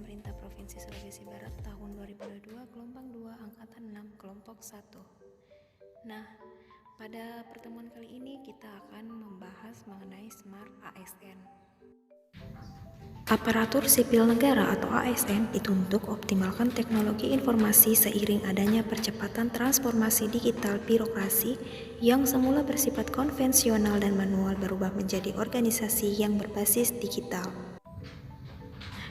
Pemerintah Provinsi Sulawesi Barat tahun 2022 gelombang 2 angkatan 6 kelompok 1. Nah, pada pertemuan kali ini kita akan membahas mengenai Smart ASN. Aparatur sipil negara atau ASN dituntut optimalkan teknologi informasi seiring adanya percepatan transformasi digital birokrasi yang semula bersifat konvensional dan manual berubah menjadi organisasi yang berbasis digital.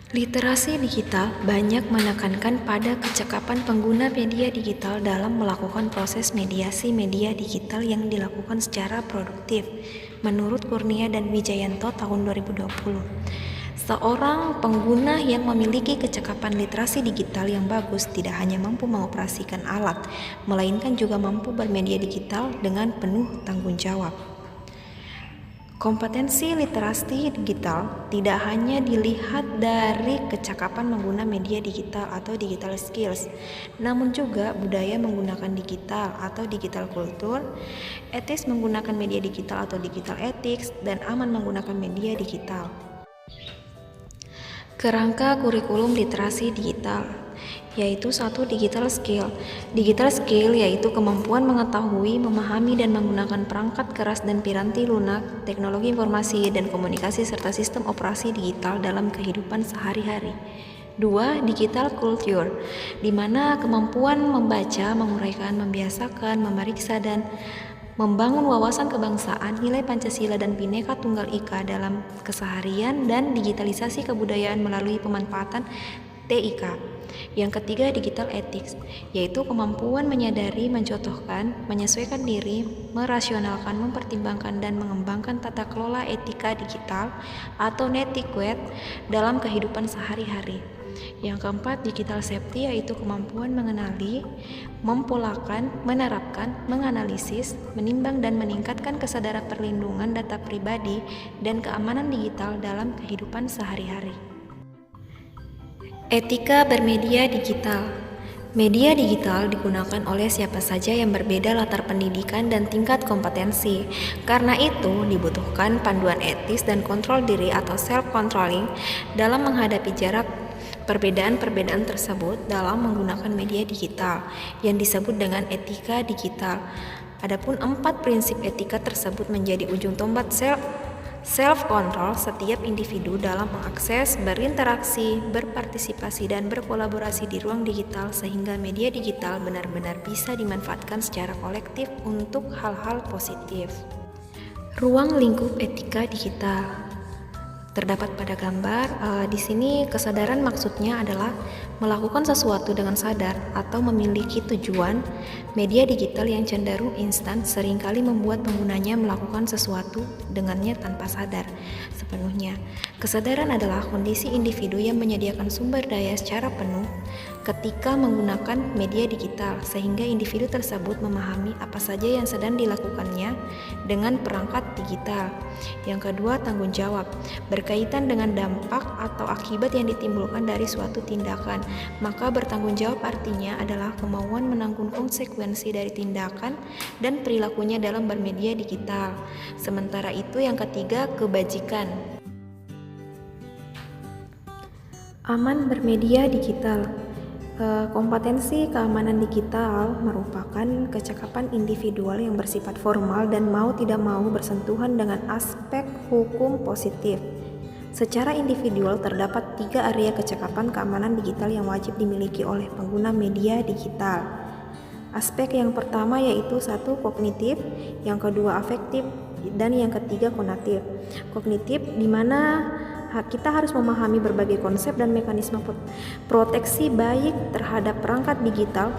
Literasi digital banyak menekankan pada kecakapan pengguna media digital dalam melakukan proses mediasi media digital yang dilakukan secara produktif, menurut Kurnia dan Wijayanto tahun 2020. Seorang pengguna yang memiliki kecakapan literasi digital yang bagus tidak hanya mampu mengoperasikan alat, melainkan juga mampu bermedia digital dengan penuh tanggung jawab. Kompetensi literasi digital tidak hanya dilihat dari kecakapan mengguna media digital atau digital skills, namun juga budaya menggunakan digital atau digital kultur, etis menggunakan media digital atau digital ethics, dan aman menggunakan media digital. Kerangka kurikulum literasi digital yaitu 1. Digital skill. Digital skill yaitu kemampuan mengetahui, memahami, dan menggunakan perangkat keras dan piranti lunak, teknologi informasi dan komunikasi serta sistem operasi digital dalam kehidupan sehari-hari. 2. Digital culture, di mana kemampuan membaca, menguraikan, membiasakan, memeriksa, dan membangun wawasan kebangsaan, nilai Pancasila dan Bhinneka Tunggal Ika dalam keseharian, dan digitalisasi kebudayaan melalui pemanfaatan TIK. Yang ketiga, digital ethics, yaitu kemampuan menyadari, mencontohkan, menyesuaikan diri, merasionalkan, mempertimbangkan, dan mengembangkan tata kelola etika digital atau netiquette dalam kehidupan sehari-hari. Yang keempat, digital safety, yaitu kemampuan mengenali, mempolakan, menerapkan, menganalisis, menimbang, dan meningkatkan kesadaran perlindungan data pribadi dan keamanan digital dalam kehidupan sehari-hari. Etika bermedia digital. Media digital digunakan oleh siapa saja yang berbeda latar pendidikan dan tingkat kompetensi. Karena itu, dibutuhkan panduan etis dan kontrol diri atau self-controlling dalam menghadapi jarak perbedaan-perbedaan tersebut dalam menggunakan media digital yang disebut dengan etika digital. Adapun 4 prinsip etika tersebut menjadi ujung tombak self-control setiap individu dalam mengakses, berinteraksi, berpartisipasi, dan berkolaborasi di ruang digital sehingga media digital benar-benar bisa dimanfaatkan secara kolektif untuk hal-hal positif. Ruang lingkup etika digital terdapat pada gambar. Di sini kesadaran maksudnya adalah melakukan sesuatu dengan sadar atau memiliki tujuan. Media digital yang cenderung instan seringkali membuat penggunanya melakukan sesuatu dengannya tanpa sadar sepenuhnya. Kesadaran adalah kondisi individu yang menyediakan sumber daya secara penuh ketika menggunakan media digital sehingga individu tersebut memahami apa saja yang sedang dilakukannya dengan perangkat digital. Yang kedua, tanggung jawab berkaitan dengan dampak atau akibat yang ditimbulkan dari suatu tindakan. Maka bertanggung jawab artinya adalah kemauan menanggung konsekuensi dari tindakan dan perilakunya dalam bermedia digital. Sementara itu yang ketiga, kebajikan. Aman bermedia digital. Kompetensi keamanan digital merupakan kecakapan individual yang bersifat formal dan mau tidak mau bersentuhan dengan aspek hukum positif. Secara individual terdapat 3 area kecakapan keamanan digital yang wajib dimiliki oleh pengguna media digital. Aspek yang pertama yaitu 1. Kognitif, yang kedua afektif, dan yang ketiga konatif. Kognitif di mana kita harus memahami berbagai konsep dan mekanisme proteksi baik terhadap perangkat digital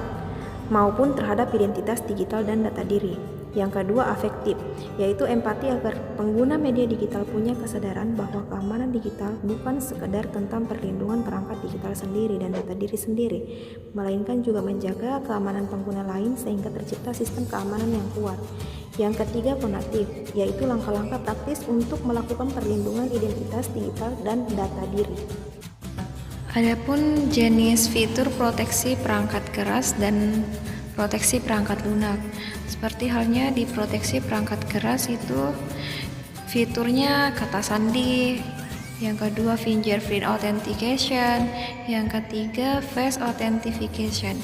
maupun terhadap identitas digital dan data diri. Yang kedua afektif, yaitu empati agar pengguna media digital punya kesadaran bahwa keamanan digital bukan sekedar tentang perlindungan perangkat digital sendiri dan data diri sendiri, melainkan juga menjaga keamanan pengguna lain sehingga tercipta sistem keamanan yang kuat. Yang ketiga konatif, yaitu langkah-langkah praktis untuk melakukan perlindungan identitas digital dan data diri. Adapun jenis fitur proteksi perangkat keras dan proteksi perangkat lunak. Seperti halnya di proteksi perangkat keras itu fiturnya kata sandi, Yang kedua, fingerprint authentication. Yang ketiga, face authentication.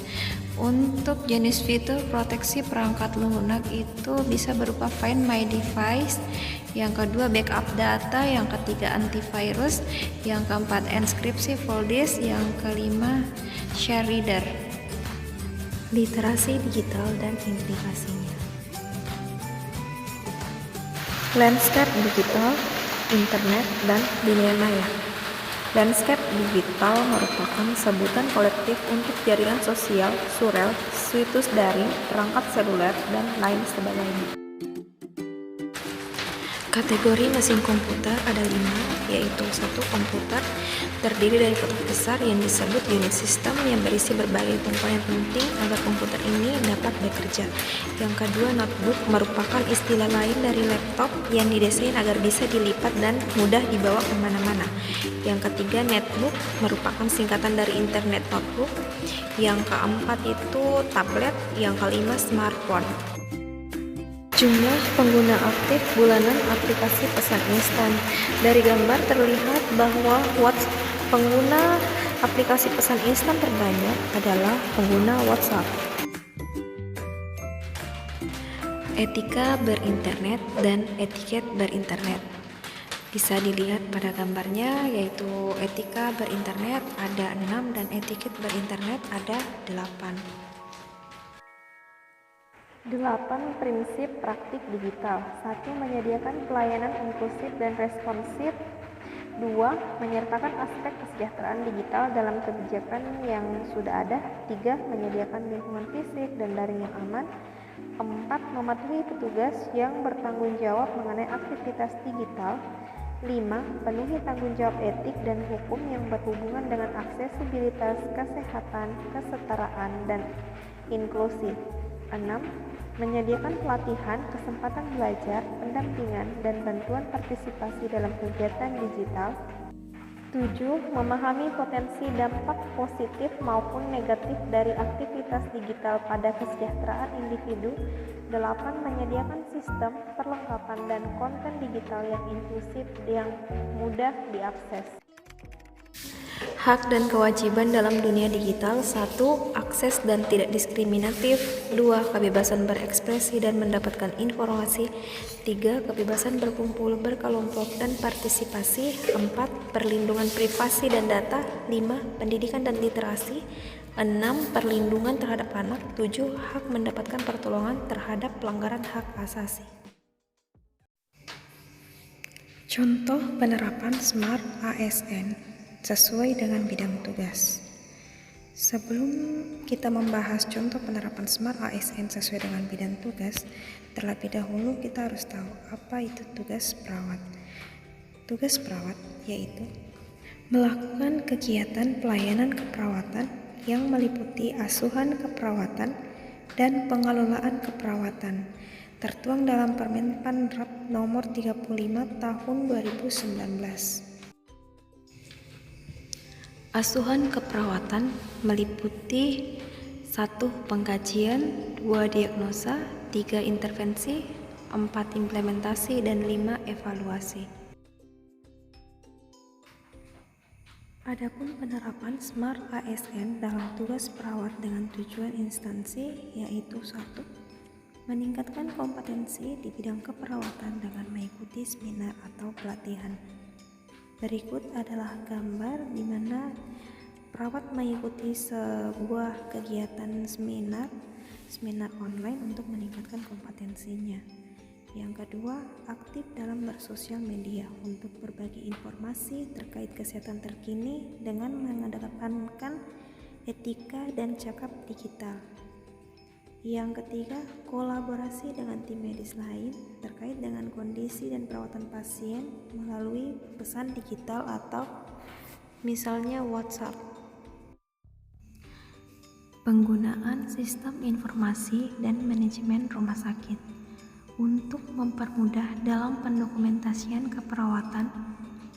Untuk jenis fitur proteksi perangkat lunak itu bisa berupa Find My Device. Yang kedua, backup data. Yang ketiga, antivirus. Yang keempat, enkripsi full disk. Yang kelima, share reader. Literasi digital dan implikasinya. Landscape digital, internet, dan dunia maya. Landscape digital merupakan sebutan kolektif untuk jaringan sosial, surel, situs daring, perangkat seluler, dan lain sebagainya. Kategori mesin komputer ada 5, yaitu 1. Komputer terdiri dari kotak besar yang disebut unit system yang berisi berbagai komponen penting agar komputer ini dapat bekerja. Yang kedua, notebook merupakan istilah lain dari laptop yang didesain agar bisa dilipat dan mudah dibawa kemana-mana. Yang ketiga, netbook merupakan singkatan dari internet notebook. Yang keempat itu tablet. Yang kelima, smartphone. Jumlah pengguna aktif bulanan aplikasi pesan instan. Dari gambar terlihat bahwa pengguna aplikasi pesan instan terbanyak adalah pengguna WhatsApp. Etika berinternet dan etiket berinternet. Bisa dilihat pada gambarnya, yaitu etika berinternet ada 6 dan etiket berinternet ada 8. 8 prinsip praktik digital. 1. Menyediakan pelayanan inklusif dan responsif. 2. Menyertakan aspek kesejahteraan digital dalam kebijakan yang sudah ada. 3. Menyediakan lingkungan fisik dan daring yang aman. 4. Mematuhi petugas yang bertanggung jawab mengenai aktivitas digital. 5. Penuhi tanggung jawab etik dan hukum yang berhubungan dengan aksesibilitas, kesehatan, kesetaraan, dan inklusi. 6. Menyediakan pelatihan, kesempatan belajar, pendampingan, dan bantuan partisipasi dalam kegiatan digital. 7. Memahami potensi dampak positif maupun negatif dari aktivitas digital pada kesejahteraan individu. 8. Menyediakan sistem, perlengkapan, dan konten digital yang inklusif yang mudah diakses. Hak dan kewajiban dalam dunia digital. 1. Akses dan tidak diskriminatif. 2. Kebebasan berekspresi dan mendapatkan informasi. 3. Kebebasan berkumpul, berkelompok, dan partisipasi. 4. Perlindungan privasi dan data. 5. Pendidikan dan literasi. 6. Perlindungan terhadap anak. 7. Hak mendapatkan pertolongan terhadap pelanggaran hak asasi. Contoh penerapan Smart ASN sesuai dengan bidang tugas. Sebelum kita membahas contoh penerapan Smart ASN sesuai dengan bidang tugas, terlebih dahulu kita harus tahu apa itu tugas perawat. Tugas perawat yaitu melakukan kegiatan pelayanan keperawatan yang meliputi asuhan keperawatan dan pengelolaan keperawatan, tertuang dalam Permen Pan-RAP nomor 35 tahun 2019. Asuhan keperawatan meliputi 1. Pengkajian, 2. Diagnosa, 3. Intervensi, 4. Implementasi, dan 5. Evaluasi. Adapun penerapan Smart ASN dalam tugas perawat dengan tujuan instansi yaitu 1. Meningkatkan kompetensi di bidang keperawatan dengan mengikuti seminar atau pelatihan. Berikut adalah gambar di mana perawat mengikuti sebuah kegiatan seminar online untuk meningkatkan kompetensinya. Yang kedua, aktif dalam bersosial media untuk berbagi informasi terkait kesehatan terkini dengan mengedepankan etika dan cakap digital. Yang ketiga, kolaborasi dengan tim medis lain terkait dengan kondisi dan perawatan pasien melalui pesan digital atau misalnya WhatsApp. Penggunaan sistem informasi dan manajemen rumah sakit untuk mempermudah dalam pendokumentasian keperawatan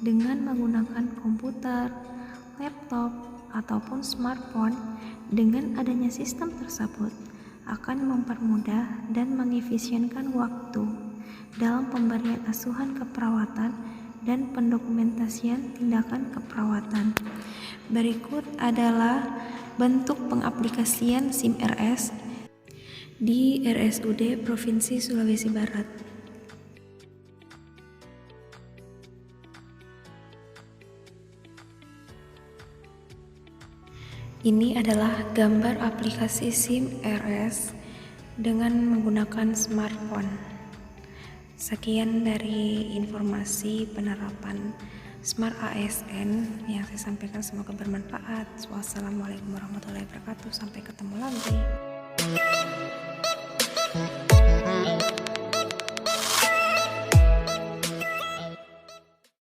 dengan menggunakan komputer, laptop, ataupun smartphone. Dengan adanya sistem tersebut akan mempermudah dan mengefisienkan waktu dalam pemberian asuhan keperawatan dan pendokumentasian tindakan keperawatan. Berikut adalah bentuk pengaplikasian SIM RS di RSUD Provinsi Sulawesi Barat. Ini adalah gambar aplikasi SIM RS dengan menggunakan smartphone. Sekian dari informasi penerapan Smart ASN yang saya sampaikan, semoga bermanfaat. Wassalamualaikum warahmatullahi wabarakatuh. Sampai ketemu lagi.